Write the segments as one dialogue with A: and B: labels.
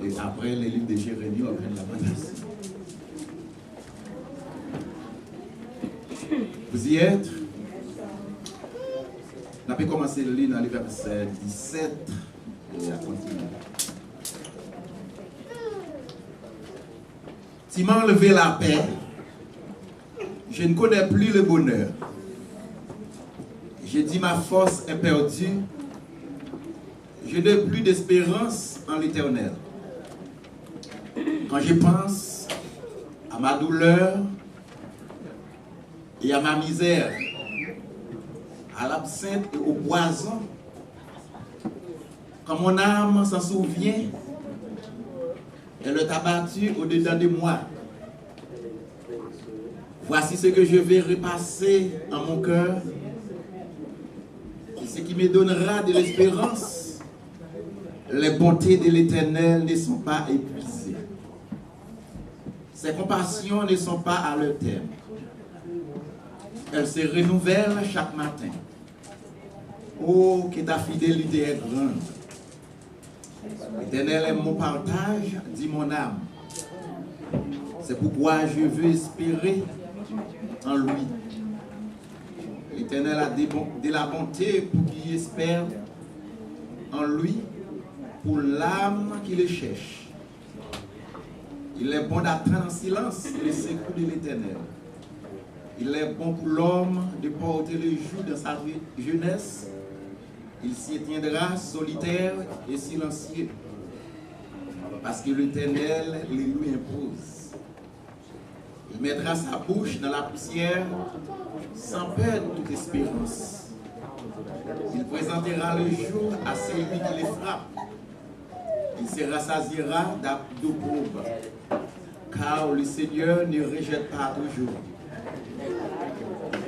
A: Et après, les livres de Jérémie prennent la menace. Vous y êtes? On a pu commencer le livre dans le verset 17 et à continuer. Tu m'as enlevé la paix, je ne connais plus le bonheur. J'ai dit ma force est perdue, je n'ai plus d'espérance en l'Éternel. Quand je pense à ma douleur et à ma misère, à l'absinthe et au poison, quand mon âme s'en souvient, elle est abattue au-dedans de moi. Voici ce que je vais repasser en mon cœur, et ce qui me donnera de l'espérance. Les bontés de l'Éternel ne sont pas épuisées. Ses compassions ne sont pas à leur terme. Elles se renouvellent chaque matin. Oh, que ta fidélité est grande. L'Éternel est mon partage, dit mon âme. C'est pourquoi je veux espérer en lui. L'Éternel a de la bonté pour qui espère en lui, pour l'âme qui le cherche. Il est bon d'attendre en silence les secours de l'Éternel. Il est bon pour l'homme de porter le joug dans sa jeunesse. Il s'y tiendra solitaire et silencieux, parce que l'Éternel les lui impose. Il mettra sa bouche dans la poussière sans perdre toute espérance. Il présentera le jour à celui qui les frappe. Il se rassasiera d'eau pauvre, car le Seigneur ne rejette pas toujours.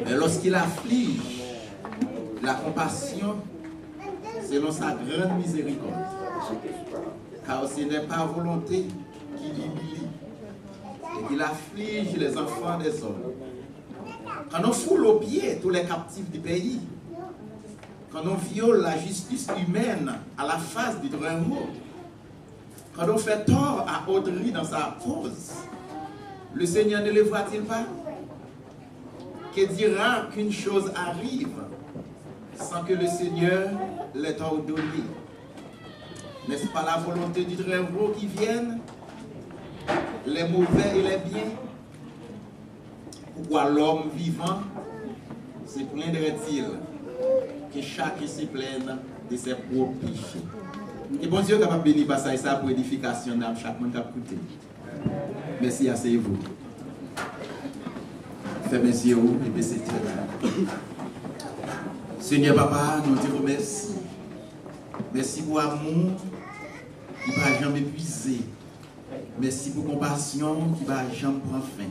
A: Mais lorsqu'il afflige, la compassion selon sa grande miséricorde, car ce n'est pas volonté qui l'humilie et qu'il afflige les enfants des hommes. Quand on foule aux pieds tous les captifs du pays, quand on viole la justice humaine à la face du Très-Haut, quand on fait tort à Audrey dans sa cause, le Seigneur ne le voit-il pas? Que dira qu'une chose arrive sans que le Seigneur l'ait ordonné? N'est-ce pas la volonté du Très-Haut qui vienne, les mauvais et les biens? Pourquoi l'homme vivant se plaindrait-il que chacun se plaigne de ses propres péchés? Et bon Dieu est capable de bénir par ça et ça pour édification d'âme, chaque monde qui a écouté. Merci, asseyez-vous. Fermez les yeux et baissez les yeux. Seigneur Papa, nous te remercions. Merci pour l'amour qui ne va jamais épuiser. Merci pour compassion qui ne va jamais prendre fin.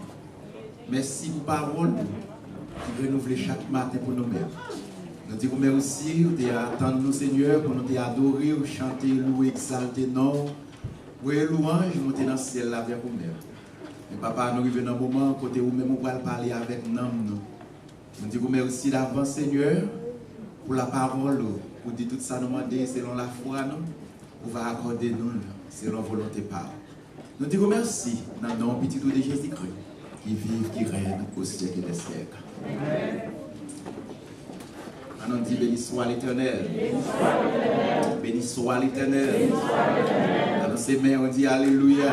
A: Merci pour parole qui renouvelle chaque matin pour nous-mêmes. Nous te remercions, nous t'attendons nous Seigneur pour nous t'adorer, chanter, louer, exalter, non. Pour les louanges, monter dans le ciel avec nous-mêmes. Mais papa, nous arrivons dans un moment côté où même on va parler avec nous. Nous te remercions d'avance Seigneur pour la parole, pour dire tout ça nous demander selon la foi, nous, on va accorder nous selon volonté par. Nous te remercions dans le nom petit de Jésus-Christ, qui vive, qui règne au siècle des siècles. Amen. On dit béni soit l'Éternel. Béni soit l'Éternel. Dans ses mains, on dit Alléluia.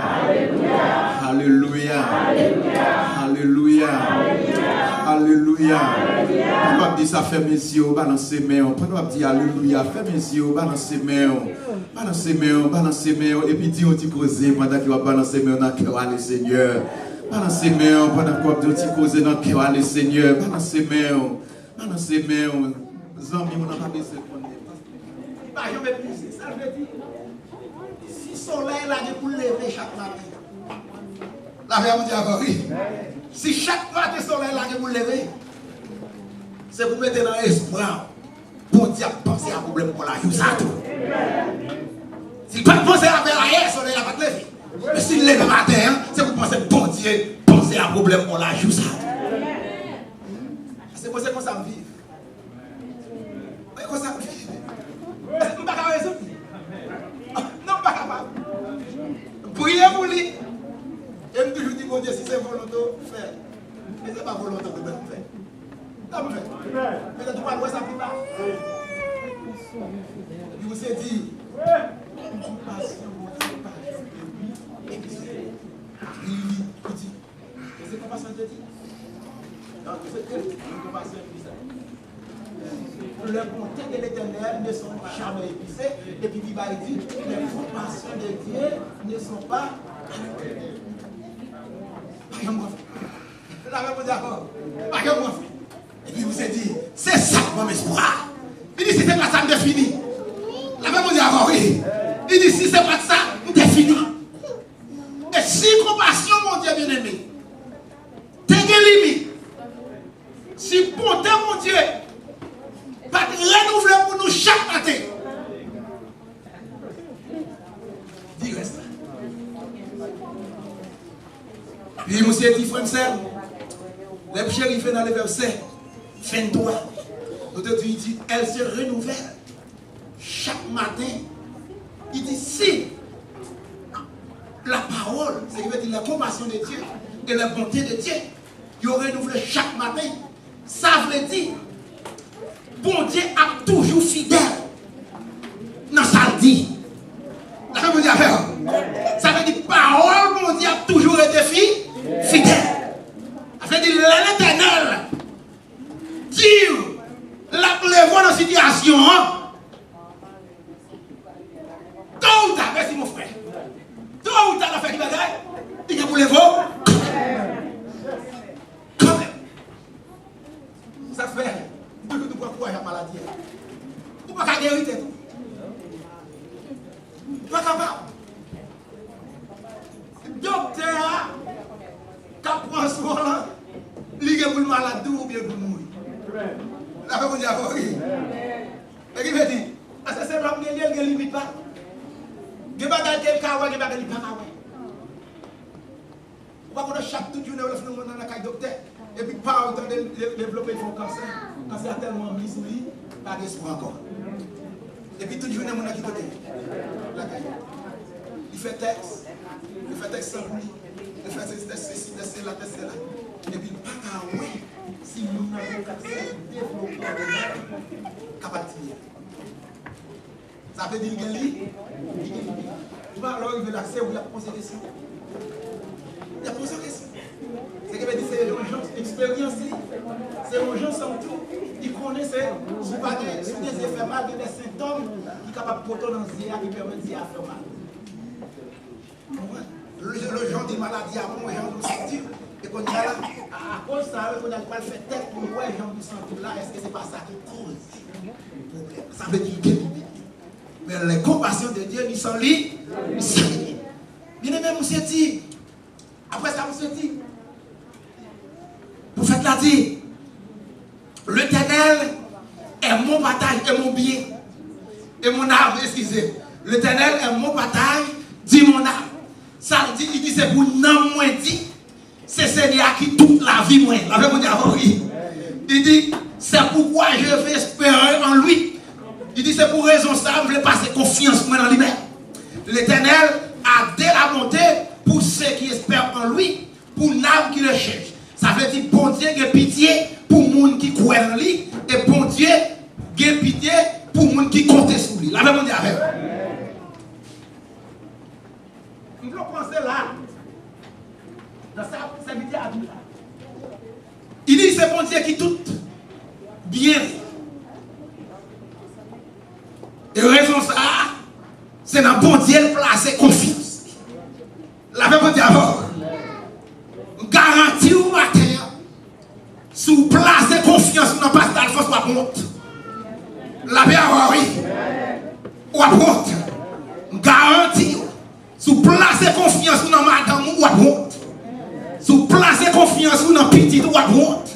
A: Alléluia. Alléluia. Alléluia. On va dire ça, fait mes yeux, balance ses mains. On va dire Alléluia, fait mes yeux, balance ses mains. Balance ses mains, balance ses mains. Et puis, on dit causer pendant qu'il va balancer ses mains dans le cœur, le Seigneur. Balance ses mains pendant qu'il va causer dans le cœur, le Seigneur. Balance ses mains. Balance ses mains. Zami, on n'a pas besoin de connaître. Bah, je vais plus, ça veut dire. Si le soleil là pour lever chaque matin. La vie dit encore oui. Si chaque matin le soleil là pour lever, c'est pour mettre dans l'espoir. Pour dire penser à un problème pour la joue ça tout. Si pas penser à faire la soleil là pas te lever. Mais si le lève le matin, c'est pour penser bon Dieu, penser à un problème pour la joue ça. C'est pour ça qu'on s'en vit. Non, pas capable.
B: Priez pour lui. Et je toujours dis, mon Dieu, si c'est volonté, fais. Mais ce n'est pas volonté de faire. Ça me fait. Mais tu ne pas voir ça plus bas. Il vous a dit, compassion, mon Dieu, et puis, il dit, c'est compassion de Dieu. Donc, c'est une compassion épuisée. Les bontés de l'Éternel ne sont jamais épuisées. Et puis, il dit, les compassions de Dieu ne sont pas. Là, vous d'accord. Et puis, il vous a dit, c'est ça mon espoir. Il dit, si c'est pas ça, c'est fini. Là, vous d'accord, oui. Il dit, si c'est pas ça, c'est fini. Et si compassion, mon Dieu bien-aimé, t'es limite. Si bonté, mon Dieu, pas renouveler pour nous chaque matin. Dis reste. Puis, monsieur dit, frère, les chéris fait dans le verset 23. Notre Dieu dit, elle se renouvelle chaque matin. Il dit, si la parole, c'est-à-dire la compassion de Dieu et la bonté de Dieu, il renouvelé chaque matin. Ça veut dire, bon Dieu a toujours fidèle. Non, ça le dit. Ça veut dire, parole, bon Dieu a toujours été fidèle. Ça veut dire, l'Éternel, Dieu, la plèvre dans la situation. Tôt ou tard, merci mon frère. Tôt ou tard, la fait qui bagaille, il y a pour les veaux. Quand même. Ça fait, nous ne pouvons pas la maladie. Vous ne pouvez pas guérir tout. Pas capable. Docteur, qui prend soin, il est pour le malade ou bien pour mourir. La fait vous dire, oui. Et qui veut dire, c'est l'homme qui ne limite pas. Il n'y a pas de cas, il n'y a pas de cas. Vous voyez, chaque toute journée, on a un docteur. Et puis, pas autant de développer son cancer. Cancer a tellement mis sur lui, pas d'espoir encore. Et puis, toute journée, on a qui côté. Il fait texte sans lui. Il fait ceci, là. Et puis, pas qu'à oui, si nous n'avons pas développé la capacité. Ça veut dire qu'il y a alors il veut l'accès ou il a posé des questions. Il a posé des questions. C'est que c'est une expérience. C'est un gens sans tout. Ils connaissent des effets mal, des symptômes qui sont capables de porter dans le zéa qui permettent de faire mal. Le genre de maladie avant, le genre de sentir. Et qu'on y a là, à cause de ça, on n'a pas fait tête pour voir le genre de sentir là. Est-ce que ce n'est pas ça qui cause le problème? Ça veut dire que mais les compassions de Dieu, ils sont libres. Bien aimé, monsieur dit, après ça, monsieur dit, vous faites la dit, l'Éternel est mon bataille et mon bien, et mon arme, excusez. L'Éternel est mon bataille, dit mon arme. Ça dit, il dit, c'est pour non moins dit, c'est Seigneur qui toute la vie moins. La vie, vous dire, oui. Il dit, c'est pourquoi je vais espérer en lui. Il dit, c'est pour raison ça, je voulais passer confiance moi dans lui-même. L'Éternel a de la bonté pour ceux qui espèrent en lui, pour l'âme qui le cherche. Ça veut dire, bon Dieu, il a pitié pour les gens qui croient en lui, et bon Dieu, il a pitié pour les gens qui comptent sur lui. La même chose avec. Nous voulons penser là, dans sa vie à tout là. Il dit, c'est bon Dieu qui tout bien. Et raison ça, c'est dans bon Dieu placer confiance. La même chose d'abord. Garantie au matin, sous placer confiance dans Pasteur Alphonse ou à honte. La paix à oui. Ou à honte. Garantie. Sous placer confiance dans madame ou à honte. Sous placer confiance dans petite ou à honte.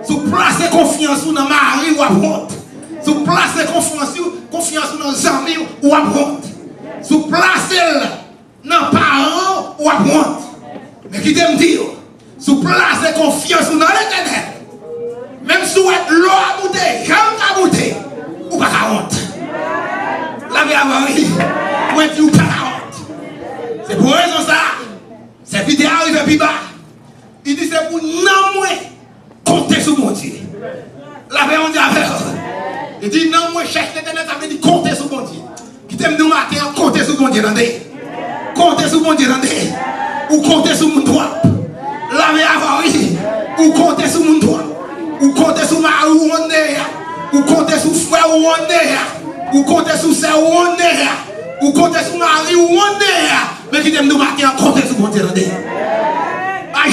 B: Sous placer confiance dans mari ou à honte. Sous placer confiance dans les amis ou à honte. Sous placer dans parents ou à honte. Mais qui t'aime dire, sous placer confiance dans l'Éternel. Même si vous êtes l'eau à bouter, j'aime à bouter, ou pas à honte. La vie à Marie, ou est-ce ou pas à honte. C'est pour raison ça serviteur arrive plus bas. Il dit c'est pour non moins compter sur mon Dieu. La paix on dit avec. Il dit non moins cherche l'éternel, ça veut dire compter sur mon Dieu. Qui t'aime nous matin, compter sur mon Dieu. Compter sur mon Dieu. Ou compter sur mon droit. La paix avarie. Ou compter sur mon droit. Ou compter sur ma ou on est. Ou compter sur frère ou on est. Ou compter sur sœur ou on est. Ou compter sur mari ou on est. Mais qui t'aime nous matin, compter sur mon Dieu. Il y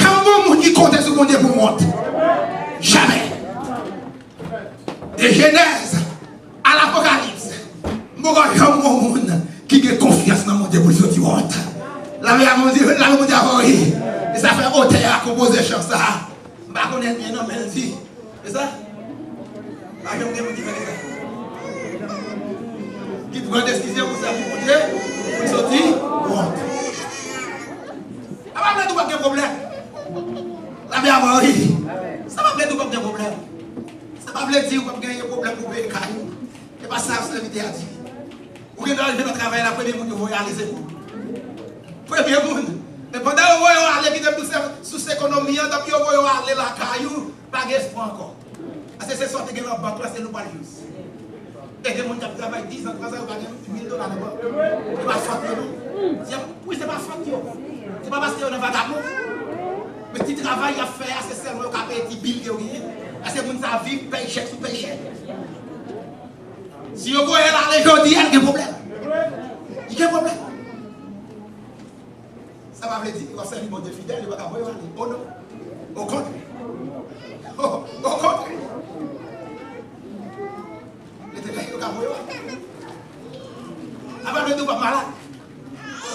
B: a un monde qui compte sur mon Dieu pour monter. Jamais. De Genèse à l'Apocalypse, il y a un monde qui a confiance dans mon Dieu pour sortir honte. La vie à mon Dieu, la mon Dieu a et ça fait hauteur à composer chant ça. Je ne connais bien, non, mais si. C'est ça? La vie à mon Dieu fait ça. Qui prend des décisions pour ça, pour mon Dieu, pour sortir honte. Ah, mais nous pas de problème. La vie à mon Dieu, ça va pas de problème. Ça ne veut pas dire qu'on a un problème pour payer caillou. Ce n'est pas ça que l'invité a dit. Vous pouvez arriver dans le travail, la première monde, vous voyez aller, c'est vous. Premier monde. Mais pendant que vous voyez aller, qui est sous cette économie, vous voyez aller la caillou, pas d'espoir encore. Parce que c'est sorti que notre banque, c'est nous pas juste. Et que les gens qui travaillent 10 ans, 3 ans, ils gagnent $1000 là-bas. C'est pas faute, non? Oui, c'est pas faute. C'est pas parce qu'on est vagabond. Mais si tu travailles à faire, c'est seulement qu'on paye des billes. Parce que les gens vivent, payent chèque sous paye chèque. Si vous voyez là, les gens disent, il y a un problème. Il y a un problème. Ça va vous dire que c'est un monde fidèle, il va pas voir. Oh non. Au contraire. Au contraire. Il était là, il va pas voir. Avant de nous pas malade.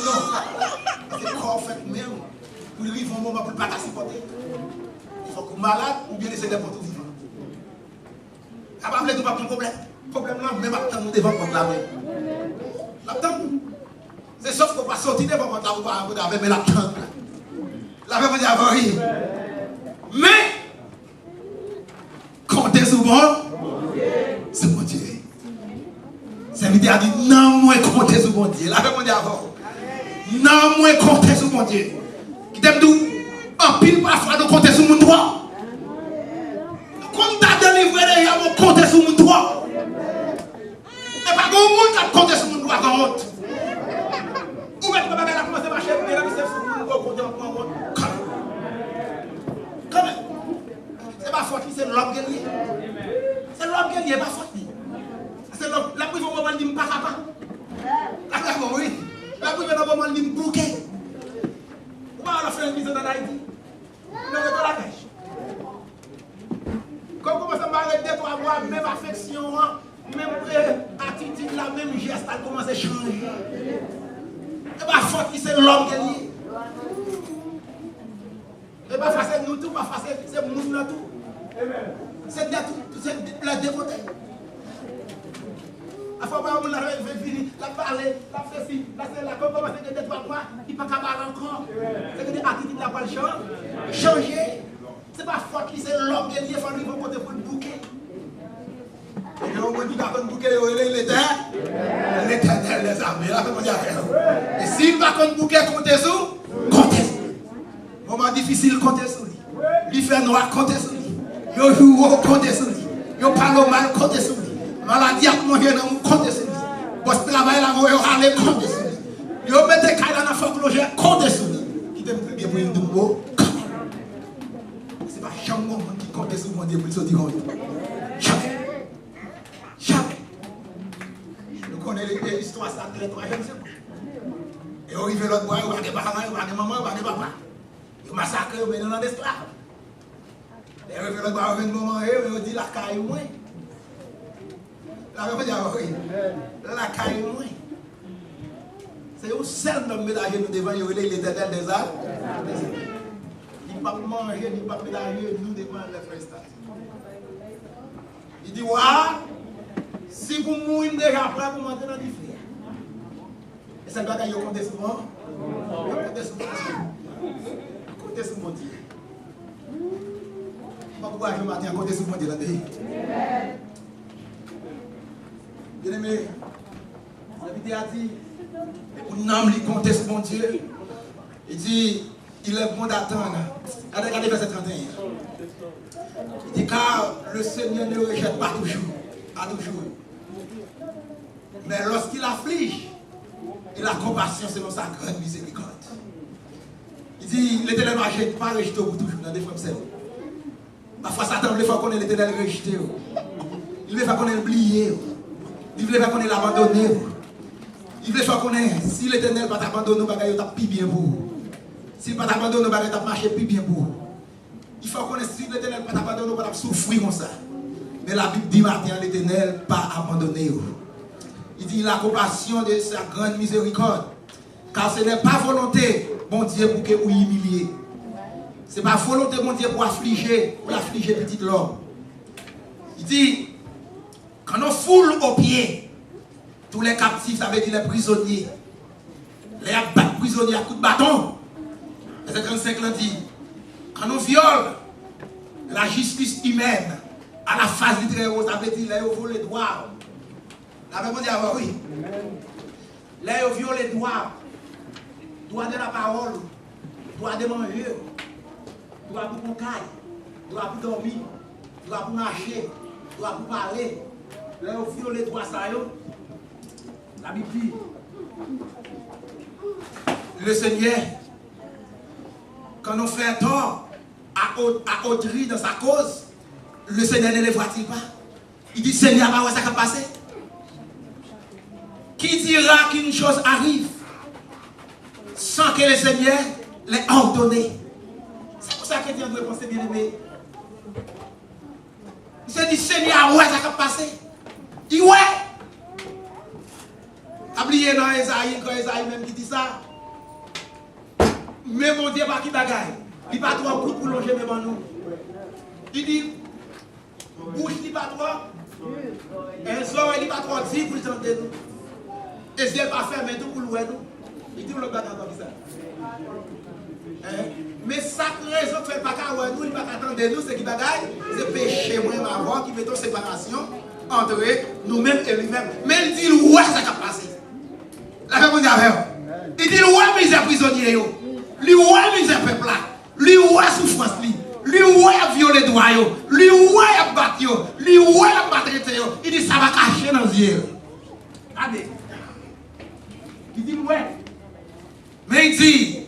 B: Non. C'est le corps fait même. Pour lui, il faut un moment pour ne pas supporter. Il faut que malade ou bien laisser des potes vivants. Avant de nous pas de problème. Le problème là, même attendre nous devant contre la main. L'attendre. C'est sauf qu'on va sortir devant contre la main, mais l'attendre. La main va dire oui. Mais, comptez souvent, c'est mon Dieu. C'est l'idée a dit non, moi comptez sur mon Dieu. La main va dire non, moi comptez sur mon Dieu. Qui t'aime d'où? En pile parfois nous comptez sur mon droit. Quand tu as délivré les gens, on compte sur mon droit. Et pas grand monde qui compte sur mon droit quand honte. Ou bien tu vas commencer à marcher, mais là, c'est sur mon droit, compter en honte. Quand même. C'est pas faute, c'est l'homme qui est lié. C'est l'homme qui est lié, pas faute. C'est l'homme. La prison, on va dire pas capable. La prison, oui. La prison, on va dire bouquet. Ou bien on a fait une mise en Haïti. On a fait la pêche. Quand on commence à m'arrêter pour avoir la même affection, même attitude, la même geste, elle commence à changer. Et bien, faute qui c'est l'homme qui est lié. Et bien, face nous tout, pas face c'est nous là tout. C'est la dévoté. À fois où on a fini, la parler, la fait ci, la c'est la comme on fait des trois mois, il ne peut pas parler encore. C'est que des attitudes là pas le changer. C'est pas faute qui c'est l'homme qui est lié, il faut lui côté pour le bouquet. Et on dit qu'à un bouquet, l'éternel les armées. Là, comment dire? Et s'il va contre bouquet, comptez sur, comptez sur. Moment difficile, comptez sur lui. Lui fait noir, comptez sur lui. Yo joue, comptez sur lui. Yo parle mal, comptez sur lui. Maladie à manger, comptez sur lui. Boss travail là, yo aller, comptez sur lui. Yo mettez caille dans la fonclogère, comptez sur lui. Qui t'aime plus bien pour une double. C'est pas jamais un monde qui compte sur mon Dieu pour sortir en haut. Jamais. Jamais. Nous connaissons l'histoire, ça très très jeune. Et on arrive l'autre bois, on va des parents, on va des mamans, on va des papas. Ils massacrent, ils mettent dans l'esclave. Et on arrive l'autre bois, on va des mamans, et on dit la caille moins. La même chose, oui. La caille moins. C'est au seul homme mélanger nous devant, il y a l'éternel des arts. Il ne peut pas manger, il ne peut pas mélanger nous devant les frères. Il dit, ouais, si vous mourrez déjà prêt pour monter dans le feu. Et ça doit d'ailleurs compter souvent. Compter souvent. Compter sur mon Dieu. Pourquoi je m'attends à compter sur mon Dieu dans le pays? Bien aimé, la vidéo a dit, pour nous compter sur mon Dieu. Il dit, Il est bon d'attendre. Regardez verset 31. Il dit car le Seigneur ne rejette pas toujours. Pas toujours. Mais lorsqu'il afflige, il a compassion selon sa grande miséricorde. Il dit l'Éternel ne rejette pas rejeté pour toujours dans des femmes seules. Parfois Satan veut faire qu'on ait l'Éternel rejeté. Il veut faire qu'on ait oublié. Il veut faire qu'on ait l'abandonné. Il veut faire qu'on ait, si l'Éternel ne va pas t'abandonner, il va plus bien pour vous. S'il ne va pas t'abandonner, il va marcher plus bien pour vous. Il faut qu'on ait, si l'Éternel ne va pas t'abandonner, il va souffrir comme ça. Mais la Bible dit maintenant, l'Éternel n'a pas abandonné. Il dit la compassion de sa grande miséricorde. Car ce n'est pas volonté, bon Dieu, pour que vous humiliez. Ce n'est pas volonté, bon Dieu, pour affliger petit l'homme. Il dit, quand on foule aux pieds, tous les captifs, ça veut dire les prisonniers. Les prisonniers à coups de bâton. Verset 35 là dit, quand on viole la justice humaine à la face du Très-Haut, ça veut dire les viole les droits. La Bible dit avant, oui. Les viole les droits. Droit de la parole, droit de manger, droit pour concaille, droit pour dormir, droit pour marcher, droit pour parler. Les viole les droits, ça y est. La Bible dit, le Seigneur, quand on fait un tort à autrui dans sa cause, le Seigneur ne les voit-il pas? Il dit, Seigneur, ça va passer. Qui dira qu'une chose arrive sans que le Seigneur l'ait ordonné? C'est pour ça que Dieu doit penser bien aimé. Il se dit, Seigneur, ouais, ça va passer. Il dit, ouais. Oubliez dans Esaïe, quand Esaïe même qui dit ça. Mais mon Dieu, pas qui bagaille. Il n'y a pas trop de pour longer même en nous. Il dit, bouche, il n'y a pas trop. Un sort, il n'y a pas trop dit pour tenter nous. Et si elle pas fermé tout pour louer nous. Il dit, on le bat dans ça. Mais ça raison que fait pas qu'à nous, il ne va pas attendre nous, c'est qui bagaille. C'est péché, moi, avant, qui met en séparation entre nous-mêmes et lui-même. Mais il dit, ouais, ça va passer. La femme dit avec. Il dit, ouais, misère prisonnier, lui, ouais, misère peuple là. Lui, ouais, souffrance, lui, ouais, violer droit, lui, ouais, battre, lui, ouais, battre, il dit, ça va cacher dans les yeux. Regardez. Il dit, ouais. Mais il dit,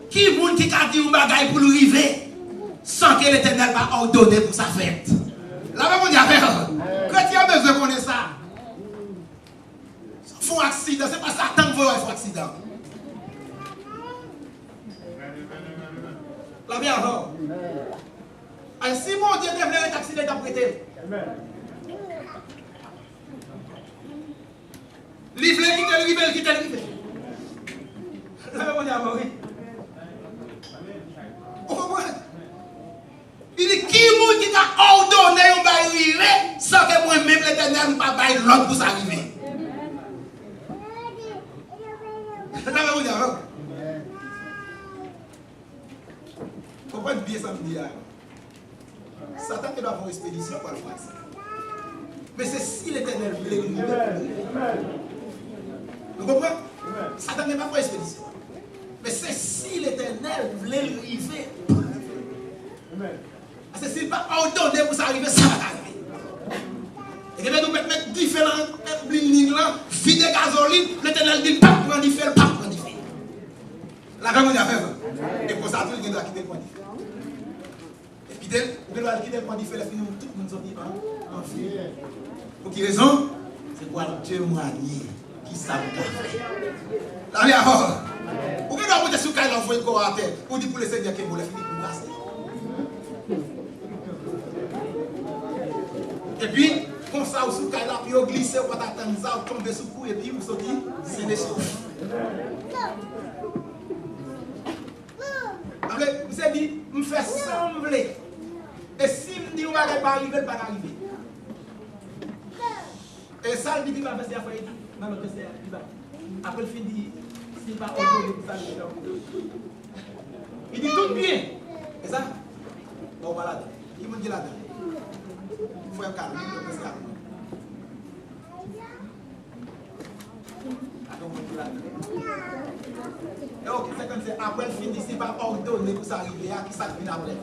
B: qui est-ce qui a dit un bagage pour lui arriver sans que l'Éternel va ordonner pour sa fête? La femme dit avec. Quand il a besoin de connaître ça, il faut un accident, c'est pas Satan qui veut un accident. La vie avant. Et si mon Dieu devait un accident, il a prêté. Livre qui te livre. La vie avant, oui. Vous comprenez? Il dit qui est-ce qui a ordonné un bail sans que moi-même l'Éternel ne pas bail l'autre pour s'arriver? La vie avant. Comprenez bien ça me dit. Satan doit avoir une expédition pour le faire ça. Mais c'est si l'Éternel voulait nous libérer. Vous comprenez? Satan n'est pas pour expédition. Mais c'est si l'Éternel voulait le livrer pour le faire. Parce que s'il n'est pas ordonné pour ça arriver, ça va arriver. Et que nous mettre différentes lignes là, vide de gasoline, l'Éternel dit pas prendre du fer, pas prendre du fer. La grande monde a fait. Et pour ça, tout le monde doit quitter le point du fer. Et puis, il doit quitter le point du fer, tout le monde sortit en fer. Pour quelle raison? C'est pour témoigner qui savent faire. La vie avant. Ou bien vous êtes sur le envoyer corps à terre. Ou dit pour le Seigneur qui vous l'a fini pour passer. Et puis, comme ça, vous sous là, puis vous glissez, vous attendez ça, vous tombez sous le cou, et puis vous sortez, c'est des souffles. Vous avez dit, me fait sembler. Et si me dit, on va pas arriver, il va pas arriver. Et ça, il dit, il va faire ça, il va. Après, il finit. Il dit tout bien. Et ça? Bon, voilà. Il me dit là-dedans. Il faut un calme. Il faut un calme. Et ok, c'est comme ça. Après, le finit, c'est pas ordonné pour ça arriver à qui ça vient après.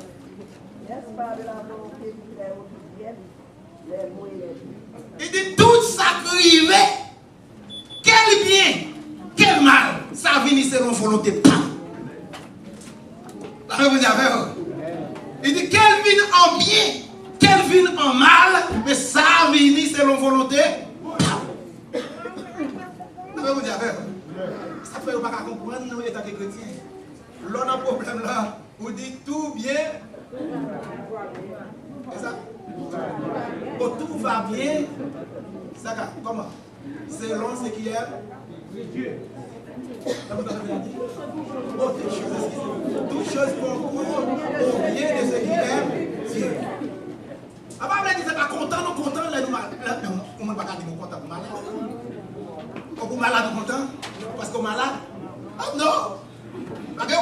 C: N'est-ce pas de la volonté du Père officiel, les mots et les
B: Il dit tout ça arrivé. Quel bien, quel mal, ça vient selon volonté de Dieu. La même chose. Il dit quel vient en bien, quel vient en mal, mais ça vient selon volonté. La même chose. Ça fait pas comprendre nous étant que chrétiens. L'on a un problème là, vous dites tout bien. C'est ça? Quand tout va bien, ça comment? Selon ce qui est Dieu. Toutes choses concourent au bien de ce qui est Dieu. Avant, on disait pas content, non content, là, on ne va pas dire content pour malade. Pour malade, content? Parce qu'on est malade? Ah non! Parce que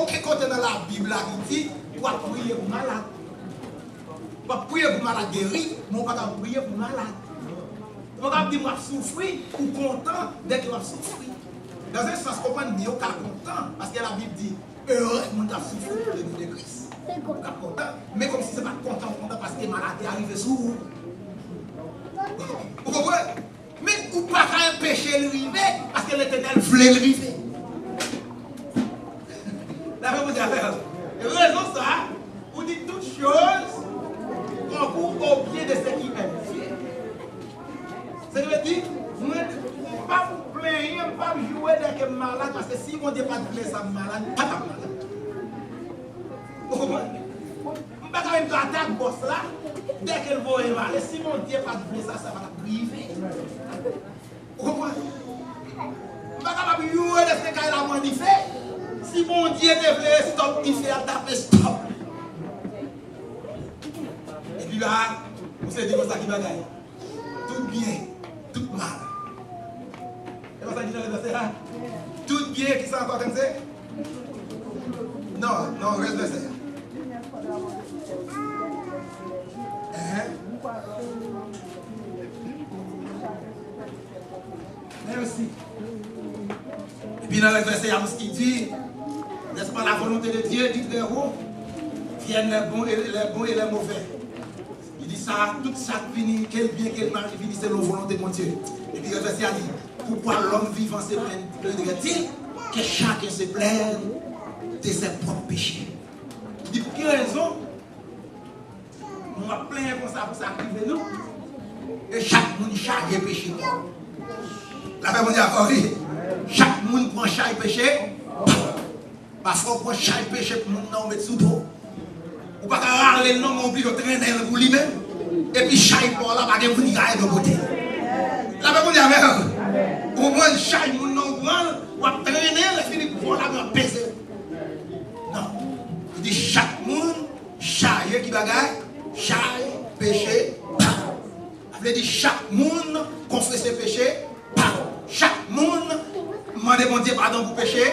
B: aucun côté dans la Bible qui dit pour prier pour malade. Pour prier pour malade guéri, mais on ne va pas prier pour malade. On va dire que je souffrir ou content dès que je souffrir. Dans un sens, on comprend mieux qu'à content, parce que la Bible dit heureux, on a souffert pour le nom de Christ. On est content, mais comme si ce n'est pas content parce que malade est arrivé sous vous. Vous comprenez? Mais ou pas qu'à un péché le river, parce que l'Éternel voulait le river. La même chose à et raison ça, vous dites toutes choses concourent au pied de ce qui est Dieu. Ça veut dire, vous ne pas vous plaindre, pas jouer dès que malade, parce que si mon Dieu pas de ça malade, pas malade. Vous comprenez? On ne peut pas quand même attaquer le boss là, dès qu'elle va mal, si mon Dieu pas de ça, ça va la priver. Vous comprenez? On ne peut pas jouer de ce qu'elle a manifesté. Si mon Dieu devait stop, il fait taper stop. Et puis là, vous savez dire ça qui va gagner. Tout bien, tout mal. Et ça dit dans le verset là. Tout bien qui s'en encore comme ça? Non, reste verset. Merci. Et puis dans le verset, il y a ce qui dit, n'est-ce pas, la volonté de Dieu, dit très haut, viennent les bons et les mauvais. Il dit ça, tout ça finit, quel bien, quel mal, il finit selon la volonté de mon Dieu. Et puis le verset a dit, pourquoi l'homme vivant se plaindrait-il que chacun se plaigne de ses propres péchés? Il dit, pour quelle raison on va plaindre comme ça pour s'activer nous? Et chaque monde charge péché. La Bible dit encore, oui. Chaque monde prend chaque péché. Parfois, on prend chaque péché pour nous mettre sous dos. Ou pas râler le nom, on oublie de traîner pour lui-même. Et puis, chaque pour là, pas de monde qui a de côté. La Bible dit avec on prend chaque monde, on va traîner, et finit pour la peser. Non. Il dit chaque monde, chaque qui bagaille, chaque péché. Il dit chaque monde confesse ses péchés. Chaque monde demande mon Dieu pardon pour péché.